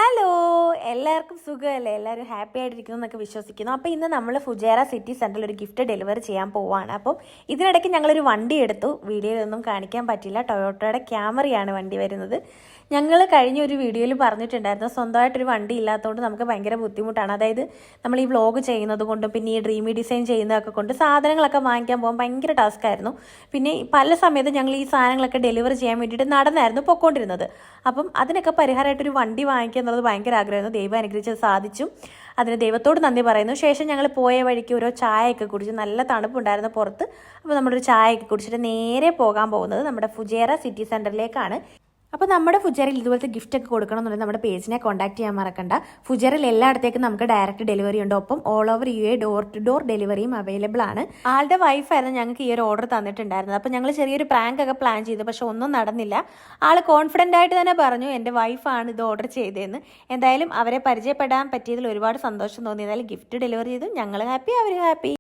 Hello, എല്ലാവർക്കും സുഖമല്ലേ? എല്ലാവരും ഹാപ്പി ആയിട്ടിരിക്കുന്നു എന്നൊക്കെ വിശ്വസിക്കുന്നു. അപ്പോൾ ഇന്ന് നമ്മൾ ഫുജേറ സിറ്റി സെൻറ്ററിൽ ഒരു ഗിഫ്റ്റ് ഡെലിവറി ചെയ്യാൻ പോവുകയാണ്. അപ്പം ഇതിനിടയ്ക്ക് ഞങ്ങളൊരു വണ്ടി എടുത്തു. വീഡിയോയിലൊന്നും കാണിക്കാൻ പറ്റില്ല. ടൊയോട്ടയുടെ ക്യാമറയാണ് വണ്ടി വരുന്നത്. ഞങ്ങൾ കഴിഞ്ഞ ഒരു വീഡിയോയിൽ പറഞ്ഞിട്ടുണ്ടായിരുന്നു, സ്വന്തമായിട്ടൊരു വണ്ടി ഇല്ലാത്തതുകൊണ്ട് നമുക്ക് ഭയങ്കര ബുദ്ധിമുട്ടാണ്. അതായത് നമ്മൾ ഈ വ്ളോഗ് ചെയ്യുന്നത് കൊണ്ടും പിന്നെ ഈ ഡ്രീമി ഡിസൈൻ ചെയ്യുന്നതൊക്കെ കൊണ്ട് സാധനങ്ങളൊക്കെ വാങ്ങിക്കാൻ പോകാൻ ഭയങ്കര ടാസ്ക് ആയിരുന്നു. പിന്നെ പല സമയത്തും ഞങ്ങൾ ഈ സാധനങ്ങളൊക്കെ ഡെലിവറി ചെയ്യാൻ വേണ്ടിയിട്ട് നടന്നായിരുന്നു പൊയ്ക്കൊണ്ടിരുന്നത്. അപ്പം അതിനൊക്കെ പരിഹാരമായിട്ടൊരു വണ്ടി വാങ്ങിക്കുക എന്നുള്ളത് ഭയങ്കര ആഗ്രഹമായിരുന്നു. ദൈവം അനുഗ്രഹിച്ചത് സാധിച്ചു. അതിന് ദൈവത്തോട് നന്ദി പറയുന്നു. ശേഷം ഞങ്ങൾ പോയ വഴിക്ക് ഓരോ ചായയൊക്കെ കുടിച്ച്, നല്ല തണുപ്പുണ്ടായിരുന്നു പുറത്ത്. അപ്പോൾ നമ്മളൊരു ചായയൊക്കെ കുടിച്ചിട്ട് നേരെ പോകാൻ പോകുന്നത് നമ്മുടെ ഫുജേറ സിറ്റി സെൻറ്ററിലേക്കാണ്. അപ്പോൾ നമ്മുടെ ഫുജേറയിൽ ഇതുപോലത്തെ ഗിഫ്റ്റൊക്കെ കൊടുക്കണമെന്നുണ്ടെങ്കിൽ നമ്മുടെ പേജിനെ കോൺടാക്ട് ചെയ്യാൻ മറക്കണ്ട. ഫുജേറയിൽ എല്ലായിടത്തേക്കും നമുക്ക് ഡയറക്റ്റ് ഡെലിവറി ഉണ്ട്. ഒപ്പം all over U A door to door ഡെലിവറിയും അവൈലബിൾ ആണ്. ആളുടെ വൈഫായിരുന്നു ഞങ്ങൾക്ക് ഈ ഒരു ഓർഡർ തന്നിട്ടുണ്ടായിരുന്നത്. അപ്പോൾ ഞങ്ങൾ ചെറിയൊരു പ്രാങ്ക് ഒക്കെ പ്ലാൻ ചെയ്തു, പക്ഷെ ഒന്നും നടന്നില്ല. ആൾ കോൺഫിഡൻ്റ് ആയിട്ട് തന്നെ പറഞ്ഞു എൻ്റെ വൈഫാണ് ഇത് ഓർഡർ ചെയ്തതെന്ന്. എന്തായാലും അവരെ പരിചയപ്പെടാൻ പറ്റിയതിൽ ഒരുപാട് സന്തോഷം തോന്നി. എന്തായാലും ഗിഫ്റ്റ് ഡെലിവറി ചെയ്തു, ഞങ്ങൾ ഹാപ്പി, അവർ ഹാപ്പി.